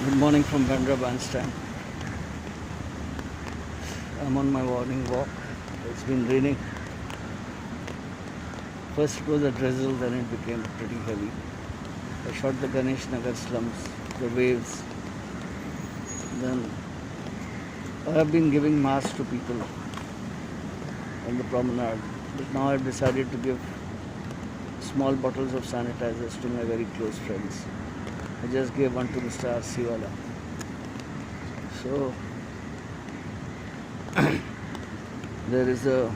Good morning from Bandra Bandstand. I'm on my morning walk. It's been raining. First it was a drizzle, then it became pretty heavy. I shot the Ganesh Nagar slums, the waves. Then I have been giving masks to people on the promenade. But now I've decided to give small bottles of sanitizers to my very close friends. I just gave one to Mr. Arsiwala. So there is a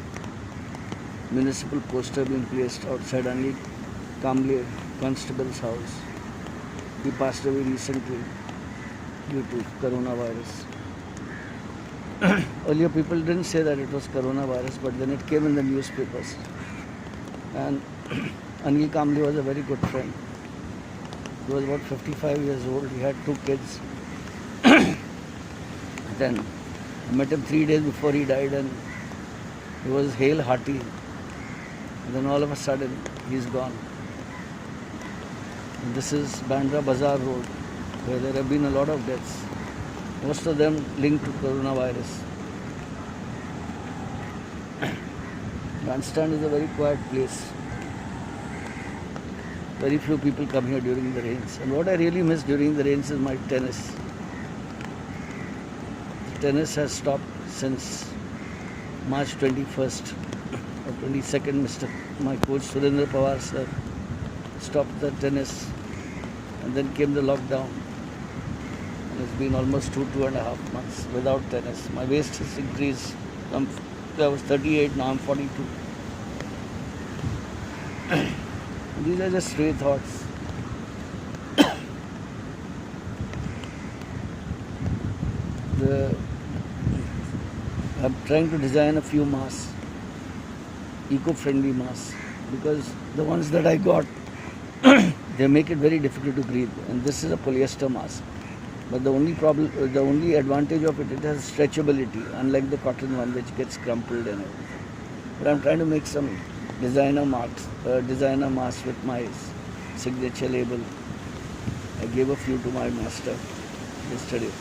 municipal poster being placed outside Anil Kamble constable's house. He passed away recently due to coronavirus. Earlier people didn't say that it was coronavirus, but then it came in the newspapers. And Anil Kamble was a very good friend. He was about 55 years old. He had 2 kids. Then I met him 3 days before he died, and he was hale hearty. And then all of a sudden, he's gone. And this is Bandra Bazaar Road, where there have been a lot of deaths. Most of them linked to coronavirus. Bandstand is a very quiet place. Very few people come here during the rains. And what I really miss during the rains is my tennis. The tennis has stopped since March 21st or 22nd. My coach Surendra Pawar sir stopped the tennis, and then came the lockdown. And it's been almost 2.5 months without tennis. My waist has increased. I was 38, now I'm 42. These are just stray thoughts. I'm trying to design a few masks, eco-friendly masks, because the ones that I got, they make it very difficult to breathe. And this is a polyester mask. But the only advantage of it has stretchability, unlike the cotton one which gets crumpled and everything. But I'm trying to make some designer masks with my signature label. I gave a few to my master yesterday.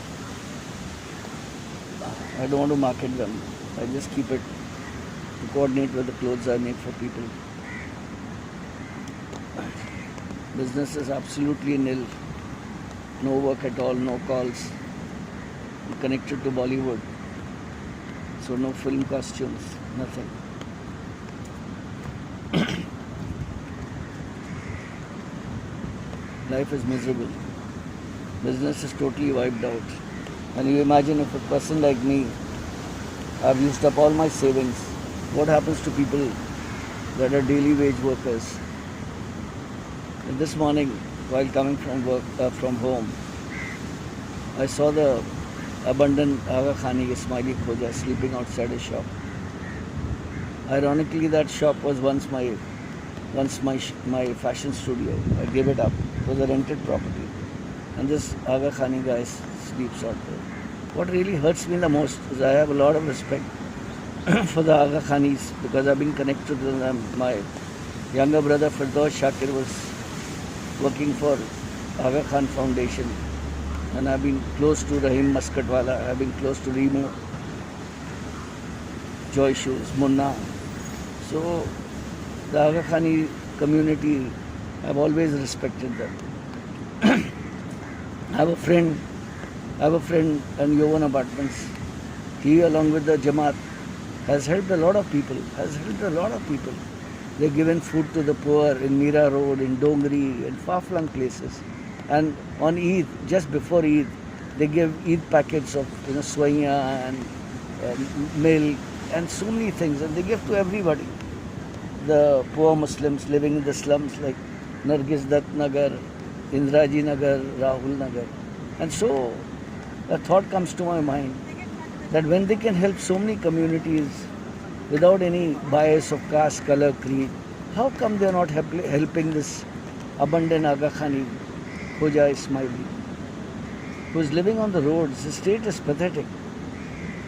I don't want to market them. I just keep it to coordinate with the clothes I make for people. Business is absolutely nil. No work at all, no calls. I'm connected to Bollywood. So no film costumes, nothing. Life is miserable. Business is totally wiped out. And you imagine if a person like me, I've used up all my savings, what happens to people that are daily wage workers? And this morning, while coming from home, I saw the abandoned Aga Khani Ismaili Khoja sleeping outside a shop. Ironically, that shop was once my fashion studio. I gave it up. It was a rented property. And this Aga Khani guy sleeps out there. What really hurts me the most is I have a lot of respect for the Aga Khanis because I've been connected to them. My younger brother Firdaus Shakir was working for Aga Khan Foundation, and I've been close to Rahim Maskatwala, I've been close to Remo, Joy Shoes, Munna. So the Aga Khani community, I've always respected them. I have a friend in Yovan Apartments. He, along with the Jamaat, has helped a lot of people. They've given food to the poor in Mira Road, in Dongri, in far-flung places. And on Eid, just before Eid, they give Eid packets of swaiya and milk and so many things. And they give to everybody. The poor Muslims living in the slums like Nargis Dutt Nagar, Indraji Nagar, Rahul Nagar. And so a thought comes to my mind that when they can help so many communities without any bias of caste, color, creed, how come they are not helping this abandoned Aga Khani Khoja Ismaili, who is living on the roads? His state is pathetic.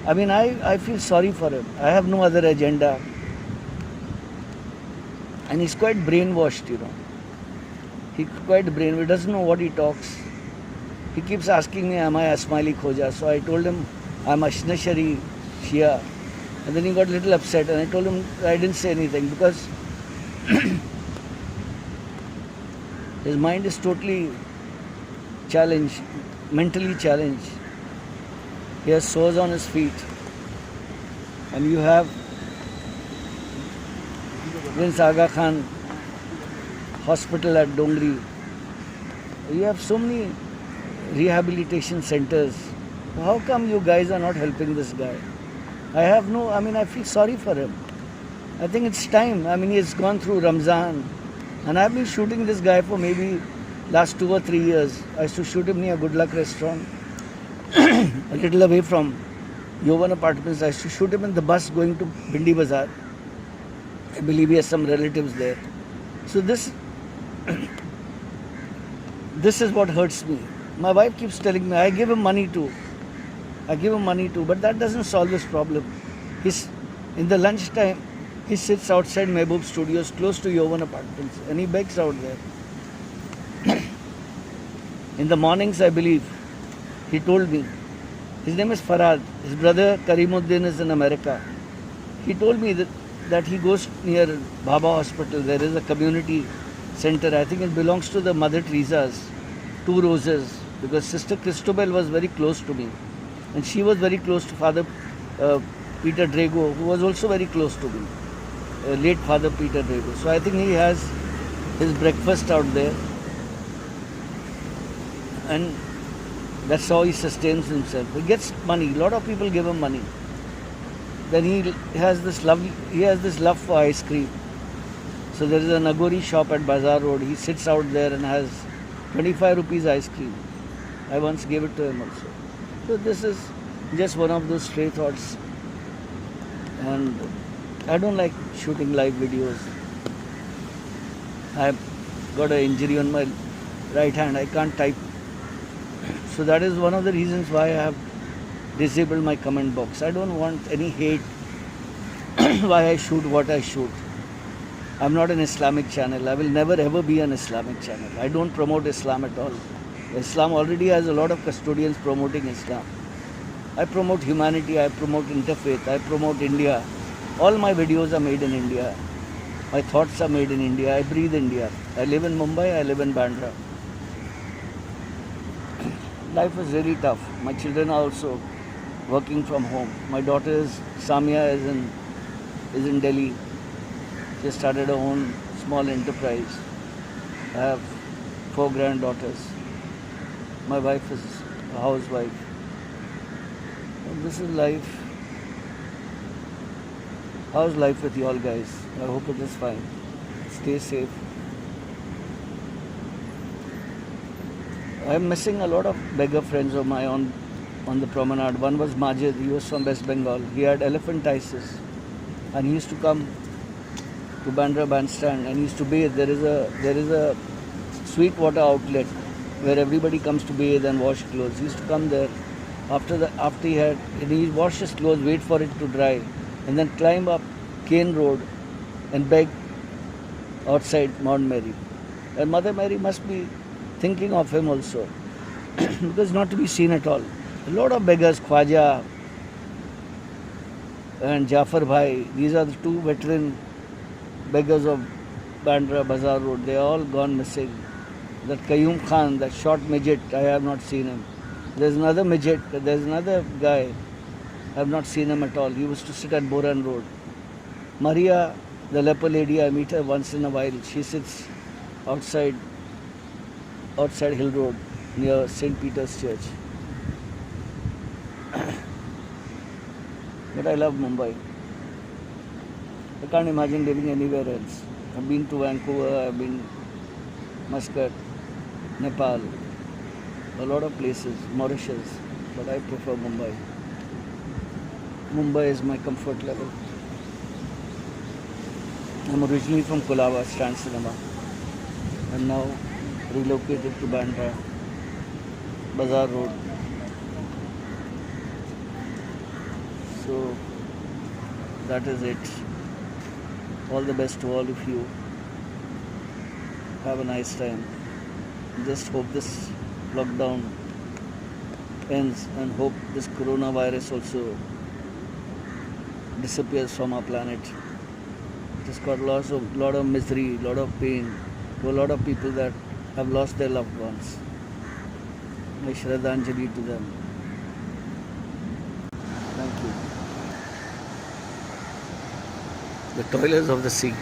I mean, I feel sorry for him. I have no other agenda. And he's quite brainwashed, He's quite brainwashed. He doesn't know what he talks. He keeps asking me, am I Asmaili Khoja? So I told him, I'm Ashnashari Shia. And then he got a little upset, and I told him I didn't say anything because his mind is totally challenged, mentally challenged. He has sores on his feet. And you have Prince Aga Khan Hospital at Dongri. You have so many rehabilitation centers. How come you guys are not helping this guy? I feel sorry for him. I think it's time. He's gone through Ramzan. And I've been shooting this guy for maybe last 2 or 3 years. I used to shoot him near Good Luck Restaurant, a little away from Yovan Apartments. I used to shoot him in the bus going to Bindi Bazaar. I believe he has some relatives there. So this is what hurts me. My wife keeps telling me, I give him money too, but that doesn't solve this problem. In the lunchtime, he sits outside Mehboob Studios close to Yovan Apartments and he begs out there. In the mornings, I believe, he told me, his name is Farad, his brother Karimuddin is in America. He told me that he goes near Baba Hospital. There is a community center. I think it belongs to the Mother Teresa's, Two Roses, because Sister Christabel was very close to me. And she was very close to Father Peter Drago, who was also very close to me, late Father Peter Drago. So I think he has his breakfast out there. And that's how he sustains himself. He gets money. A lot of people give him money. Then he has this love for ice cream. So there is a Nagori shop at Bazaar Road. He sits out there and has 25 rupees ice cream. I once gave it to him also. So this is just one of those stray thoughts. And I don't like shooting live videos. I've got an injury on my right hand. I can't type. So that is one of the reasons why I have disabled my comment box. I don't want any hate why I shoot what I shoot. I'm not an Islamic channel. I will never ever be an Islamic channel. I don't promote Islam at all. Islam already has a lot of custodians promoting Islam. I promote humanity, I promote interfaith, I promote India. All my videos are made in India. My thoughts are made in India. I breathe India. I live in Mumbai, I live in Bandra. Life is really tough. My children are also working from home. My daughter Samia is in Delhi. She started her own small enterprise. I have 4 granddaughters. My wife is a housewife. And this is life. How's life with you all guys? I hope it is fine. Stay safe. I'm missing a lot of beggar friends of mine on the promenade. One was Majid. He was from West Bengal. He had elephantiasis. And he used to come to Bandra Bandstand and he used to bathe. There is a sweet water outlet where everybody comes to bathe and wash clothes. He used to come there after he wash his clothes, wait for it to dry, and then climb up Kane Road and beg outside Mount Mary. And Mother Mary must be thinking of him also, because not to be seen at all. A lot of beggars, Khwaja and Jafar Bhai, these are the 2 veteran beggars of Bandra Bazaar Road. They are all gone missing. That Qayyum Khan, that short midget, I have not seen him. There's another midget, there's another guy, I have not seen him at all. He used to sit at Boran Road. Maria, the leper lady, I meet her once in a while. She sits outside Hill Road near St. Peter's Church. But I love Mumbai. I can't imagine living anywhere else. I've been to Vancouver, I've been Muscat, Nepal, a lot of places, Mauritius, but I prefer Mumbai. Mumbai is my comfort level. I'm originally from Kulava, Strand Cinema. I'm now relocated to Bandra, Bazaar Road. So that is it. All the best to all of you. Have a nice time. Just hope this lockdown ends and hope this coronavirus also disappears from our planet. It has got lot of misery, lot of pain to a lot of people that have lost their loved ones. My Shraddhanjali to them. Thank you. The toilers of the sea.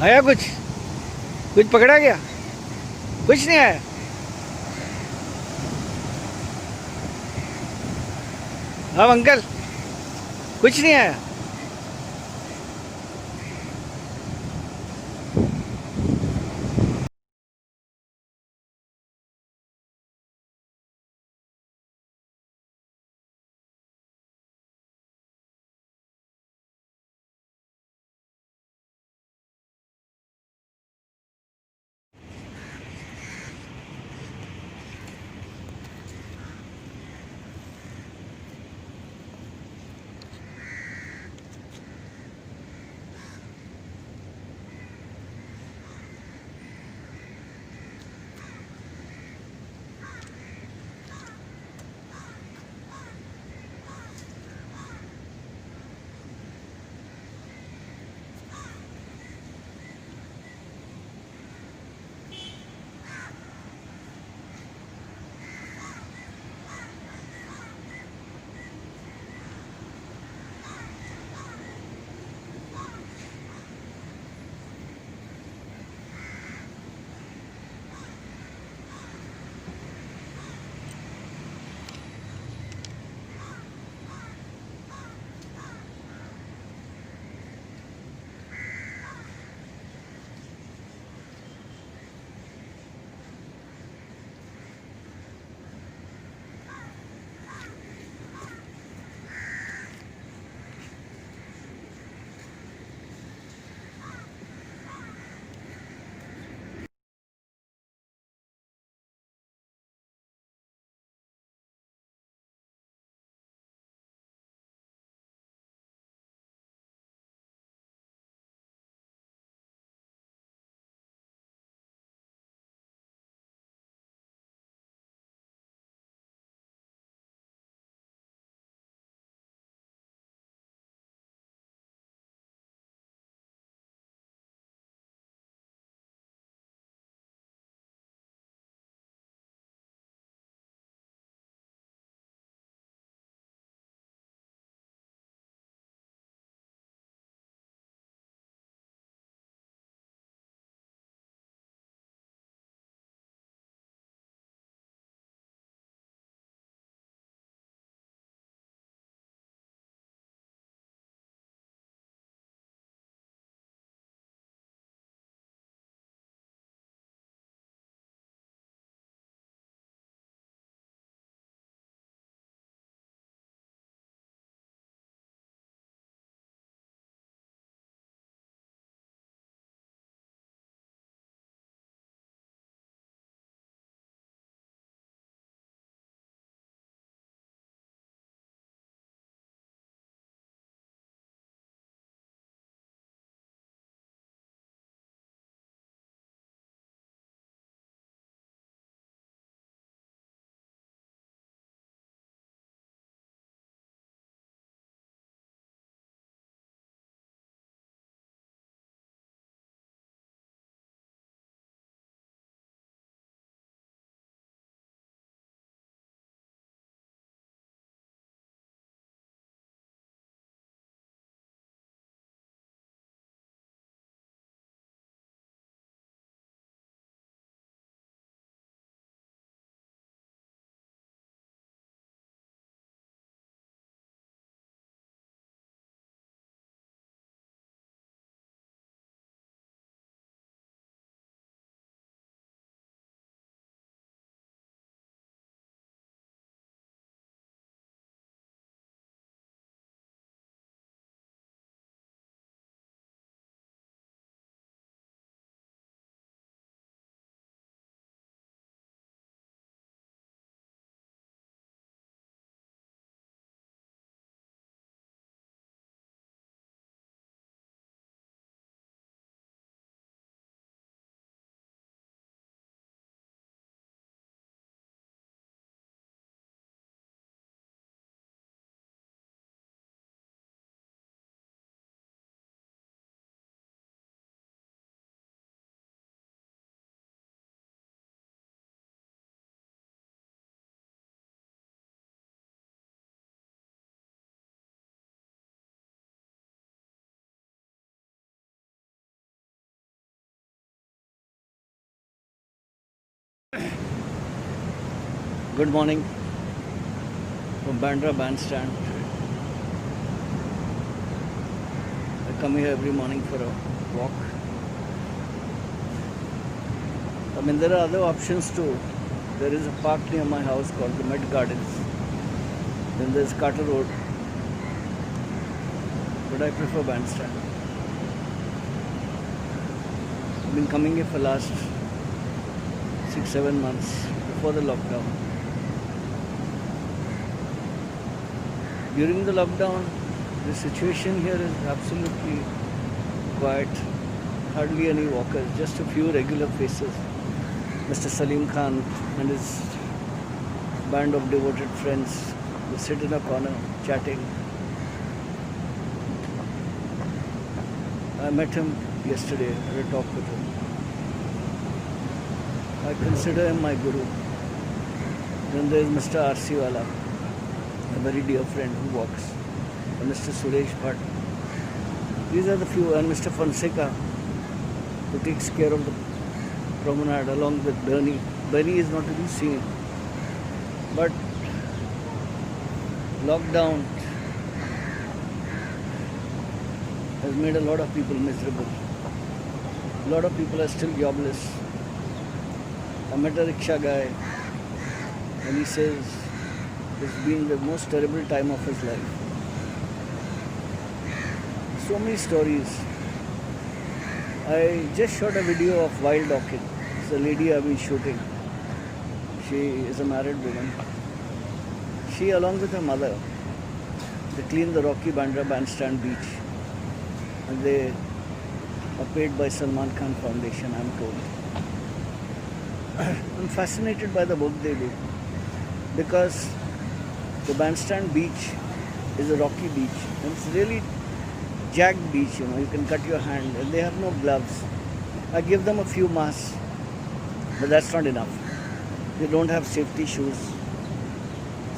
आया कुछ? कुछ पकड़ा गया? कुछ नहीं आया? हाँ uncle, कुछ नहीं आया? Good morning from Bandra Bandstand. I come here every morning for a walk. I mean, there are other options too. There is a park near my house called the Met Gardens. Then there's Carter Road. But I prefer Bandstand. I've been coming here for last 6-7 months before the lockdown. During the lockdown, the situation here is absolutely quiet. Hardly any walkers, just a few regular faces. Mr. Salim Khan and his band of devoted friends, they sit in a corner chatting. I met him yesterday, had a talk with him. I consider him my guru. Then there is Mr. R.C. Wala, a very dear friend who walks, and Mr. Suresh Bhatt. These are the few, and Mr. Fonseca, who takes care of the promenade along with Bernie. Bernie is not even seen. But lockdown has made a lot of people miserable. A lot of people are still jobless. I met a rickshaw guy and he says it's been the most terrible time of his life. So many stories. I just shot a video of wild orchid. It's a lady I've been shooting. She is a married woman. She, along with her mother, they clean the rocky Bandra Bandstand beach. And they are paid by Salman Khan Foundation, I'm told. I'm fascinated by the work they do. Because the Bandstand beach is a rocky beach. And it's really jagged beach, you can cut your hand. And they have no gloves. I give them a few masks. But that's not enough. They don't have safety shoes.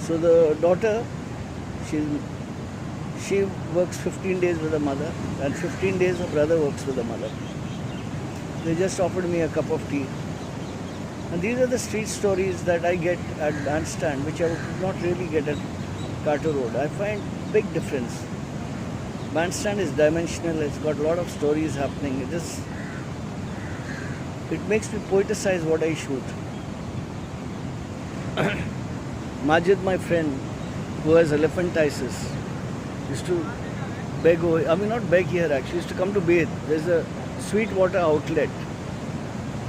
So the daughter, she works 15 days with her mother, and 15 days her brother works with her mother. They just offered me a cup of tea. And these are the street stories that I get at Bandstand, which I would not really get at Carter Road. I find big difference. Bandstand is dimensional, it's got a lot of stories happening. It makes me poeticize what I shoot. Majid, my friend, who has elephantiasis, used to beg, not beg here actually, used to come to bathe. There's a sweet water outlet.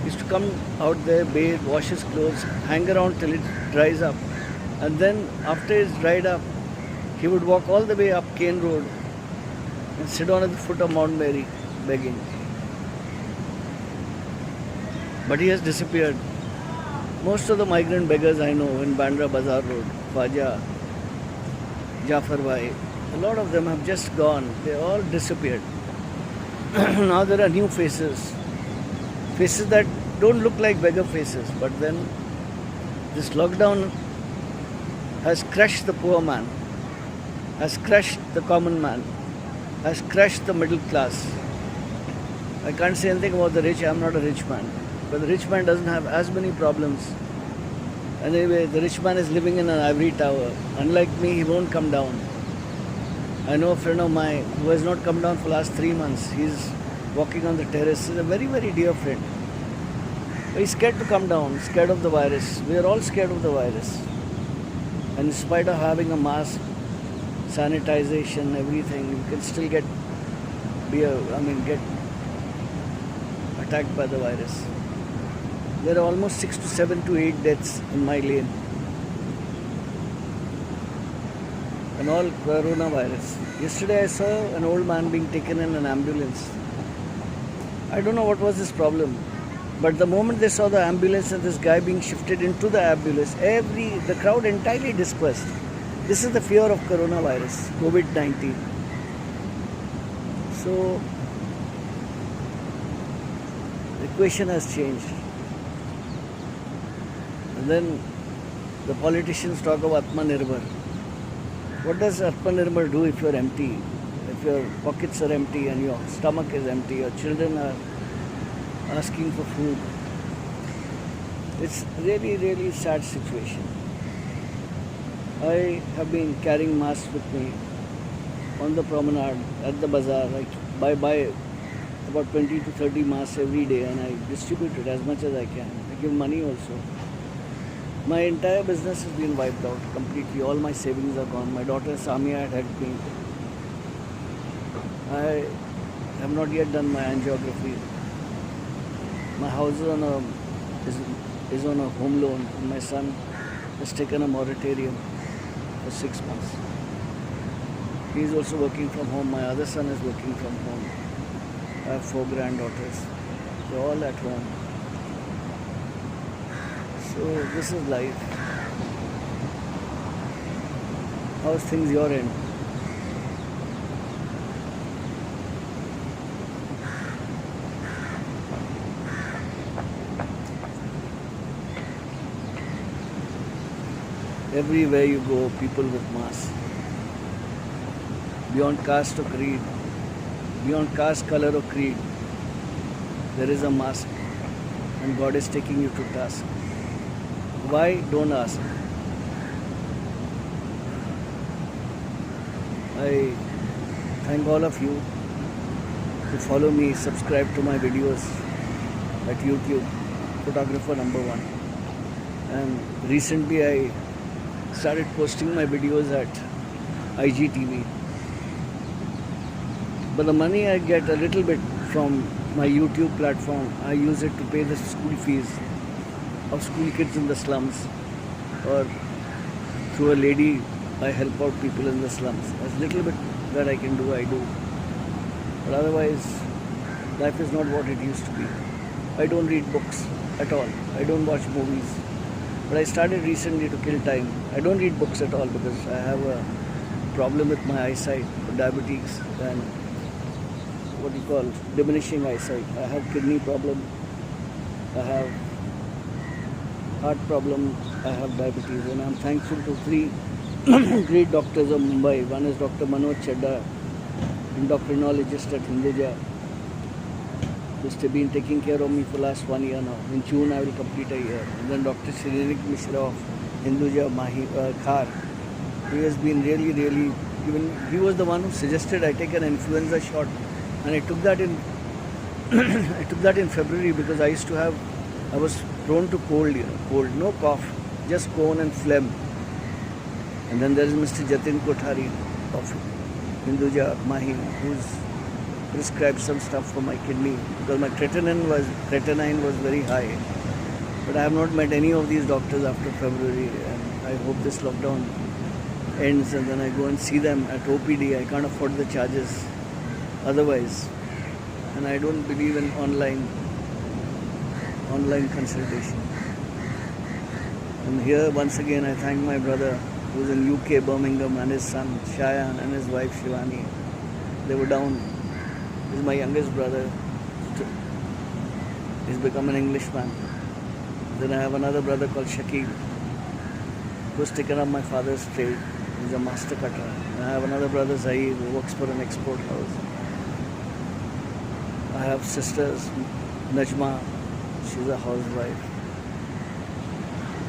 He used to come out there, bathe, wash his clothes, hang around till it dries up. And then after it's dried up, he would walk all the way up Kane Road and sit down at the foot of Mount Mary begging. But he has disappeared. Most of the migrant beggars I know in Bandra Bazaar Road, Khwaja, Jafar Bhai, a lot of them have just gone. They all disappeared. Now there are new faces. Faces that don't look like beggar faces. But then this lockdown has crushed the poor man, has crushed the common man, has crushed the middle class. I can't say anything about the rich. I'm not a rich man. But the rich man doesn't have as many problems. Anyway, the rich man is living in an ivory tower. Unlike me, he won't come down. I know a friend of mine who has not come down for the last 3 months. He's walking on the terrace. He's a very, very dear friend. But he's scared to come down, scared of the virus. We are all scared of the virus. And in spite of having a mask, sanitization, everything, you can still get attacked by the virus. There are almost 6 to 7 to 8 deaths in my lane. And all coronavirus. Yesterday I saw an old man being taken in an ambulance. I don't know what was his problem. But the moment they saw the ambulance and this guy being shifted into the ambulance, the crowd entirely dispersed. This is the fear of coronavirus, COVID-19. So, the equation has changed. And then the politicians talk of Atmanirbhar. What does Atmanirbhar do if you're empty? If your pockets are empty and your stomach is empty, your children are asking for food. It's really, really sad situation. I have been carrying masks with me on the promenade, at the bazaar. I buy about 20 to 30 masks every day and I distribute it as much as I can. I give money also. My entire business has been wiped out completely. All my savings are gone. My daughter Samia had helped me. I have not yet done my angiography. My house is on a home loan and my son has taken a moratorium for 6 months. He is also working from home. My other son is working from home. I have 4 granddaughters. They're all at home. So this is life. How's things your end? Everywhere you go, people with masks. Beyond caste or creed, beyond caste, color or creed, there is a mask and God is taking you to task. Why? Don't ask. I thank all of you to follow me, subscribe to my videos at YouTube, photographer number 1. And recently I started posting my videos at IGTV. But the money I get a little bit from my YouTube platform, I use it to pay the school fees of school kids in the slums, or through a lady I help out people in the slums. There's little bit that I can do, I do. But otherwise, life is not what it used to be. I don't read books at all. I don't watch movies. But I started recently to kill time. I don't read books at all because I have a problem with my eyesight, diabetes, and what you call diminishing eyesight. I have kidney problem. I have heart problem. I have diabetes, and I'm thankful to 3 great doctors of Mumbai. One is Dr. Manoj Chadda, endocrinologist at Hinduja, who's been taking care of me for last 1 year now. In June I will complete a year. And then Dr. Shrinik Mishra of Hinduja Khar, who has been really, even he was the one who suggested I take an influenza shot, and I took that in I took that in February because I was prone to cold, cold, no cough, just cold and phlegm. And then there is Mr. Jatin Kothari of Hinduja Mahi, who's prescribed some stuff for my kidney because my creatinine was very high. But I have not met any of these doctors after February, and I hope this lockdown ends and then I go and see them at OPD. I can't afford the charges otherwise, and I don't believe in online consultation. And here once again I thank my brother who's in UK, Birmingham, and his son Shayan and his wife Shivani. They were down. This is my youngest brother. He's become an Englishman. Then I have another brother called Shakib, who's taken up my father's trade. He's a master cutter. And I have another brother Zaid, who works for an export house. I have sisters, Najma, she's a housewife.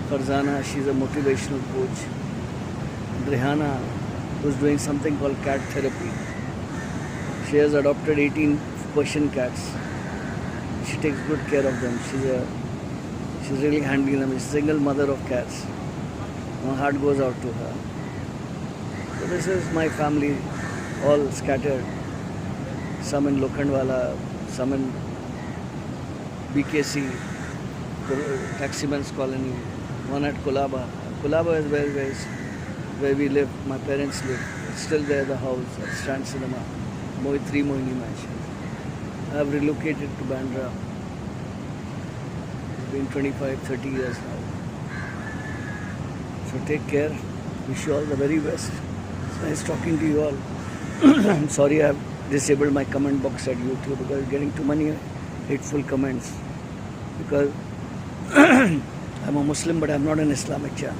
Farzana, she's a motivational coach. Rehana, who's doing something called cat therapy. She has adopted 18 Persian cats. She takes good care of them. She's really handling them. She's a single mother of cats. My heart goes out to her. So this is my family, all scattered. Some in Lokhandwala, some in BKC, Taximan's Colony, one at Kolaba. Kolaba is where we live, my parents live. It's still there, the house at Strand Cinema, 3 Mohini Mansion. I have relocated to Bandra. It's been 25-30 years now. So take care. Wish you all the very best. It's nice talking to you all. I'm sorry I have disabled my comment box at YouTube because I'm getting too many hateful comments. Because I'm a Muslim, but I'm not an Islamic channel.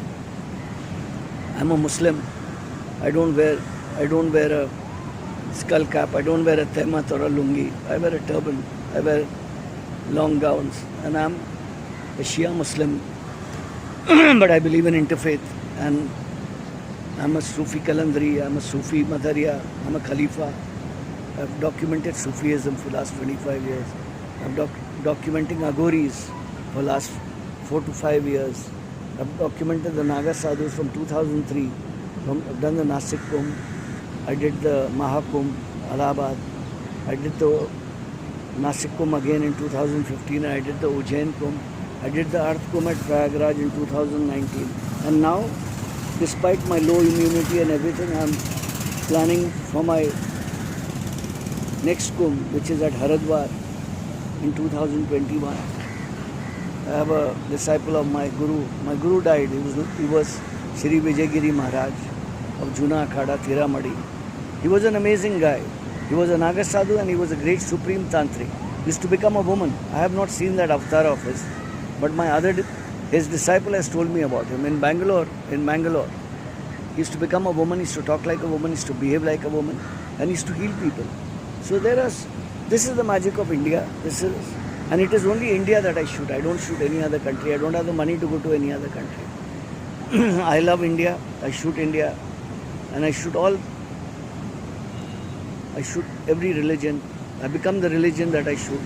I'm a Muslim. I don't wear a skull cap. I don't wear a tehmat or a lungi. I wear a turban. I wear long gowns. And I'm a Shia Muslim. But I believe in interfaith. And I'm a Sufi Kalandri, I'm a Sufi Madhariya, I'm a Khalifa. I've documented Sufism for the last 25 years. I'm documenting Aghoris for the last 4 to 5 years. I've documented the Naga Sadhus from 2003. I've done the Nasik Kumbh. I did the Mahakumbh, Allahabad. I did the Nasik Kumbh again in 2015. I did the Ujjain Kumbh. I did the Arth Kumbh at Prayagraj in 2019. And now, despite my low immunity and everything, I'm planning for my next Kumbh, which is at Haridwar in 2021. I have a disciple of my Guru. My Guru died. He was Shri Vijayagiri Maharaj of Juna Akhada, Thiramadi. He was an amazing guy. He was a Naga Sadhu and he was a great Supreme Tantrik. He used to become a woman. I have not seen that avatar of his, but his disciple has told me about him in Bangalore. He used to become a woman. He used to talk like a woman. He used to behave like a woman, and he used to heal people. So this is the magic of India. And it is only India that I shoot. I don't shoot any other country. I don't have the money to go to any other country. I love India. I shoot India, and I shoot every religion. I become the religion that I shoot.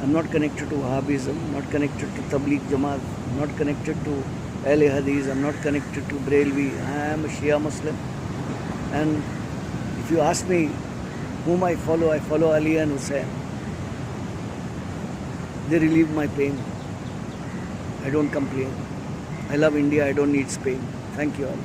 I'm not connected to Wahhabism, not connected to Tabligh Jamaat, not connected to Ahl Hadith, I'm not connected to Brailwi. I am a Shia Muslim. And if you ask me whom I follow Ali and Hussein. They relieve my pain. I don't complain. I love India. I don't need Spain. Thank you all.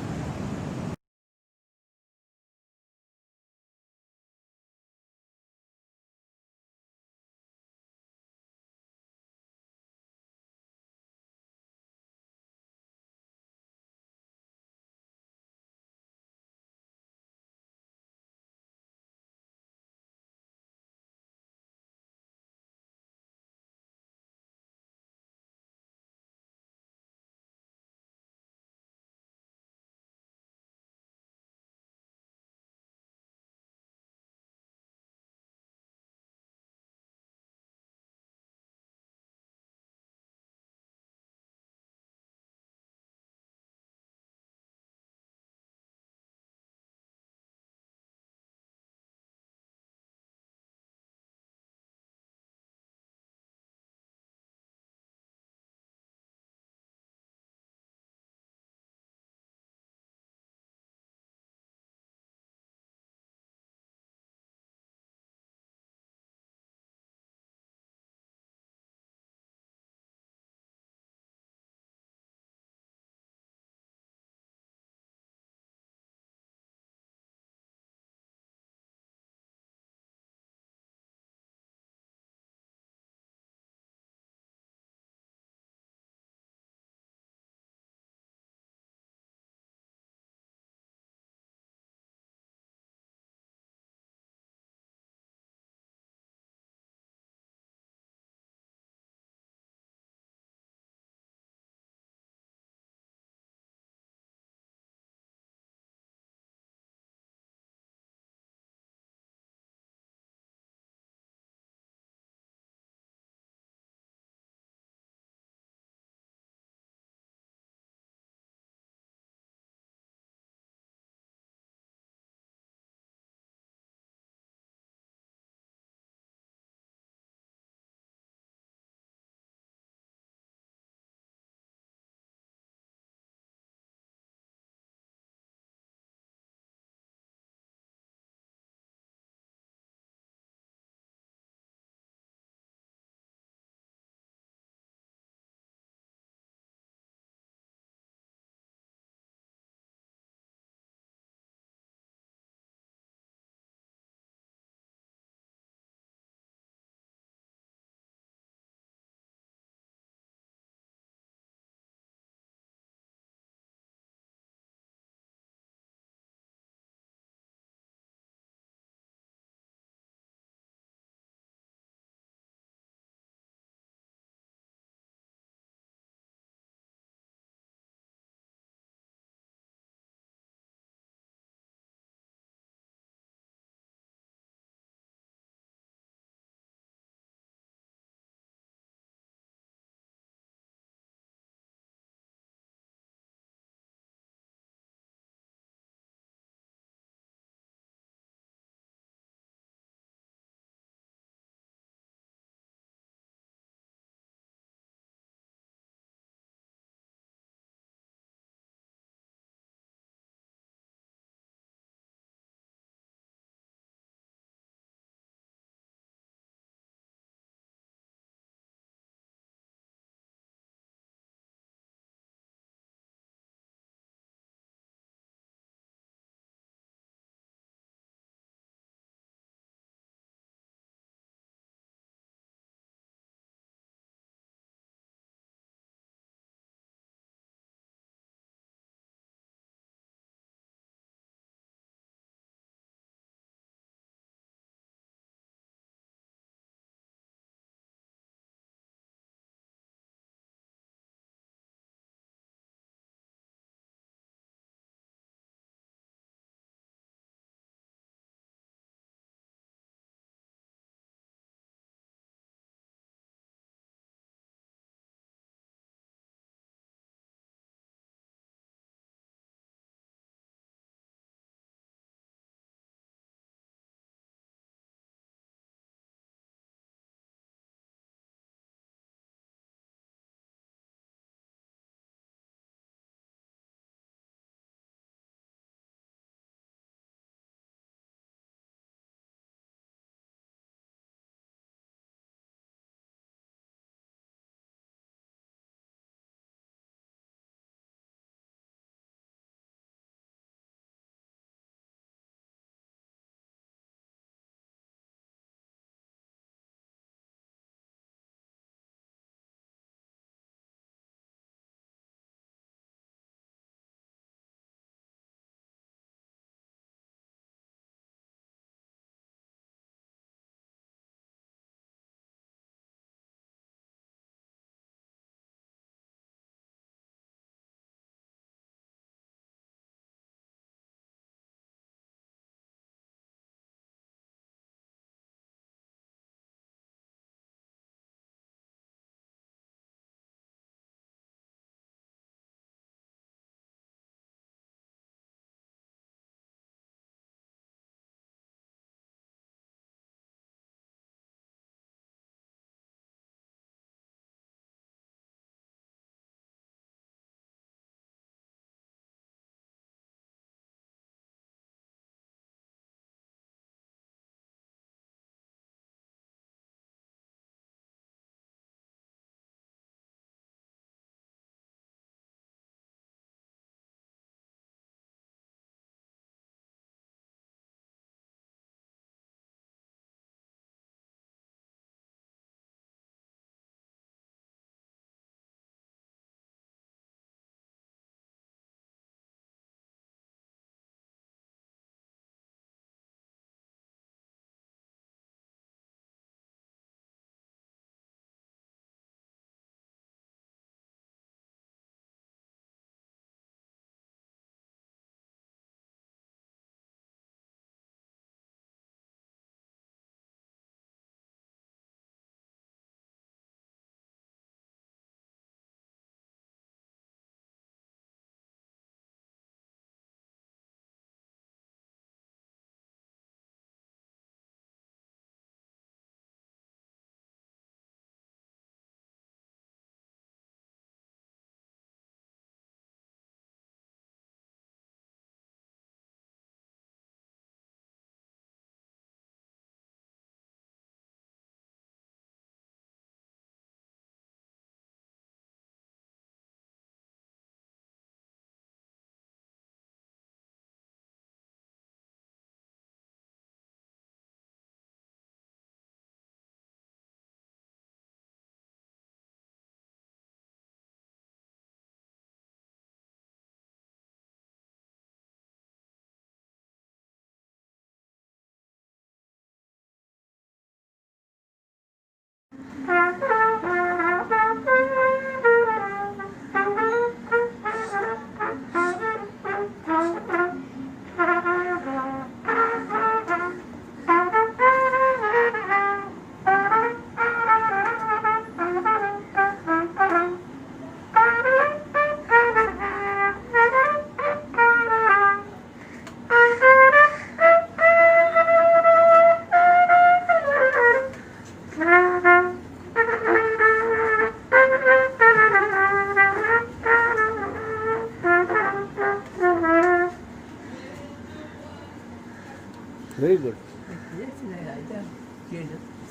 Very good.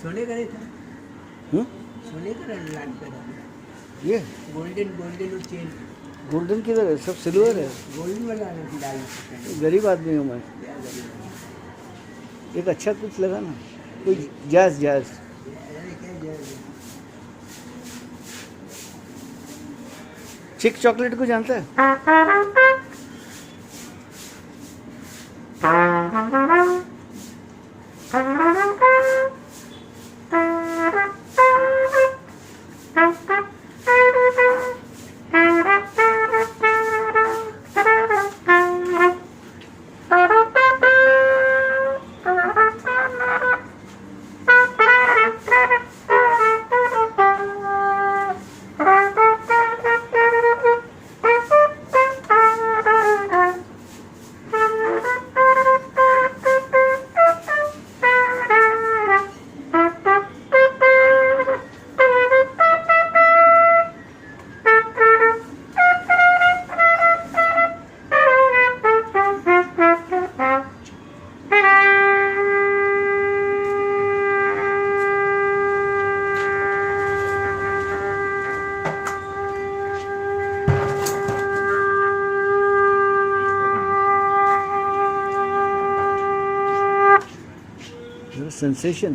सोने का नहीं था, Hmm? सोने का लाल का था, ये golden chain, golden किधर है? सब सिल्वर है। गोल्डन वाला लाल। गरीब आदमी हूँ मैं। एक अच्छा कुछ लगा ना, कोई जैज जैज। चिक चॉकलेट को जानता है? Sensation.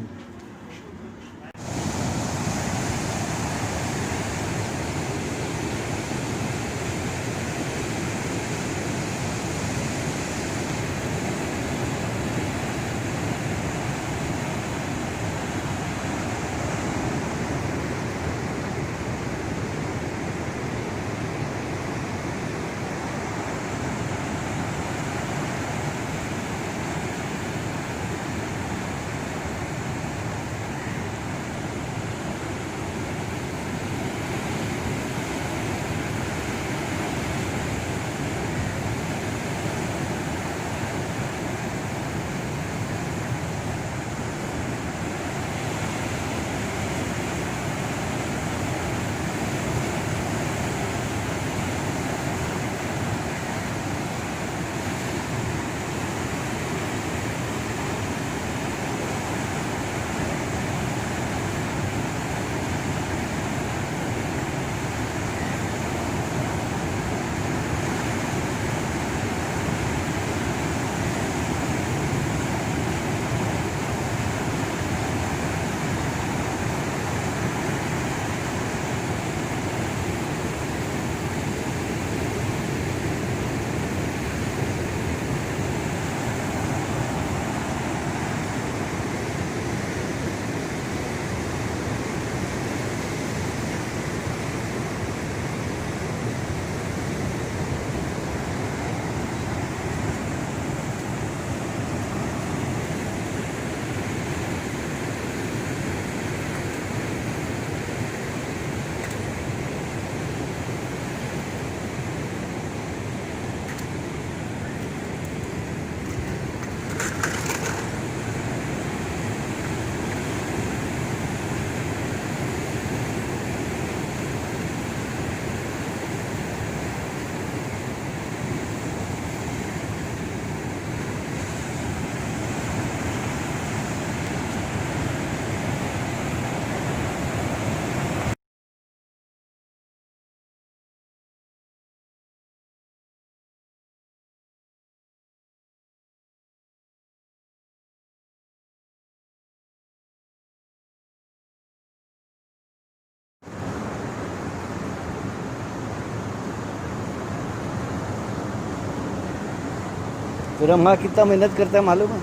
तेरा माँ कितना मेहनत करता है मालूम है?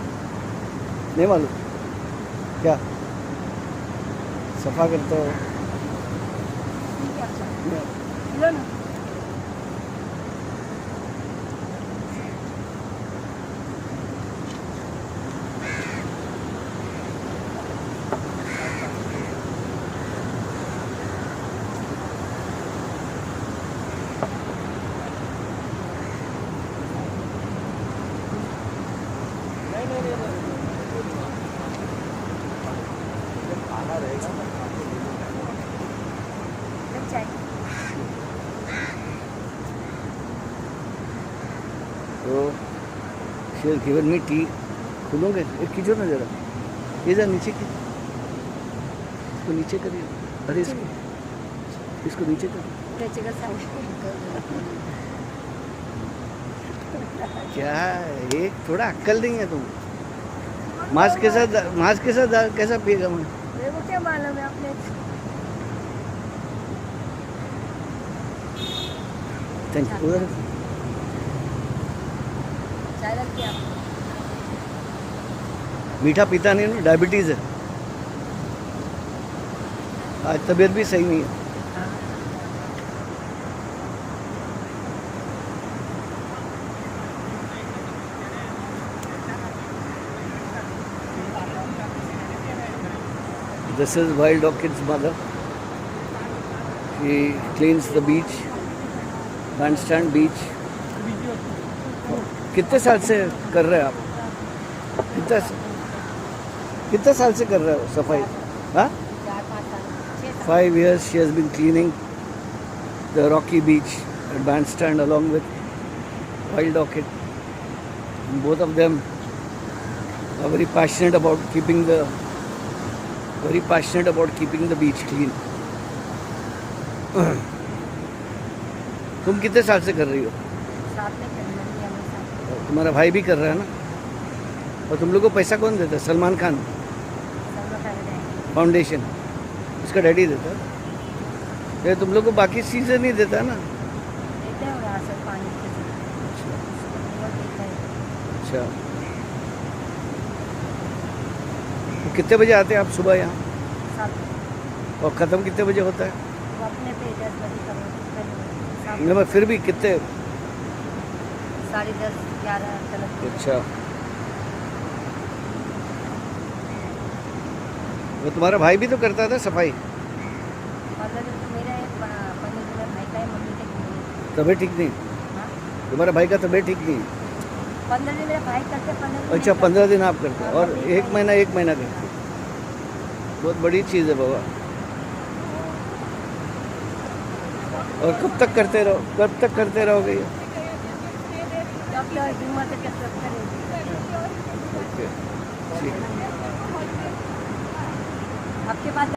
नहीं मालूम क्या? सफा करते हो। लो ना। चाय तो she has given me tea। खुलोगे एक कीजिए ना जरा, इधर नीचे की, इसको नीचे करिए। अरे इसको नीचे करिए। त्याच्याकडे सांग क्या एक थोड़ा अक्कल नहीं है तुम। मास्क के साथ कैसा पिएगा मैं? मेरे को क्या मालूम है आपने थैंक यू। उधर चाय रखी आप मीठा पीता नहीं ना, डायबिटीज़ है। आज तबीयत भी सही नहीं है। This is Wild Orchid's mother. She cleans the beach, bandstand beach. कितने साल से कर रहे हैं आप? कितने साल से कर रहे हो सफाई? हाँ? 5 years she has been cleaning the rocky beach at bandstand along with Wild Orchid. And both of them are very passionate about keeping the beach clean. तुम कितने साल से कर रही हो? साथ में करना है हमेशा तुम्हारा भाई भी कर रहा है ना? और तुम लोग को पैसा कौन देता है? सलमान खान सब लोग कर रहे हैं फाउंडेशन, उसका डैडी देता है। ये तुम लोग को बाकी चीज़ें नहीं देता है ना? देते हैं वहाँ से पानी के वो देता है अच्छा, तो कितने बजे आते हैं आप सुबह यहाँ? साथ और ख़त्म कितने बजे होता है? वो अपने पे 10 बजे करो नहीं, मैं फिर भी कितने? 10:30 11 तक। अच्छा, वो तुम्हारा भाई भी तो करता था सफाई? मतलब तो मेरा एक 15 दिन में भाई का है, मम्मी का नहीं। तबीयत ठीक नहीं? हाँ तुम्हारा भाई का तबीयत ठीक नहीं? 15 दिन मेरा भाई करते 15 दिन अच्छा, मैं 15 दिन आप करते हो और एक महीना करते हो। बहुत बड़ी चीज़ है बाबा। और कब तक करते रहोगे ये? जब तक हिम्मत है तब तक करेंगे। ओके, ठीक है। आपके पास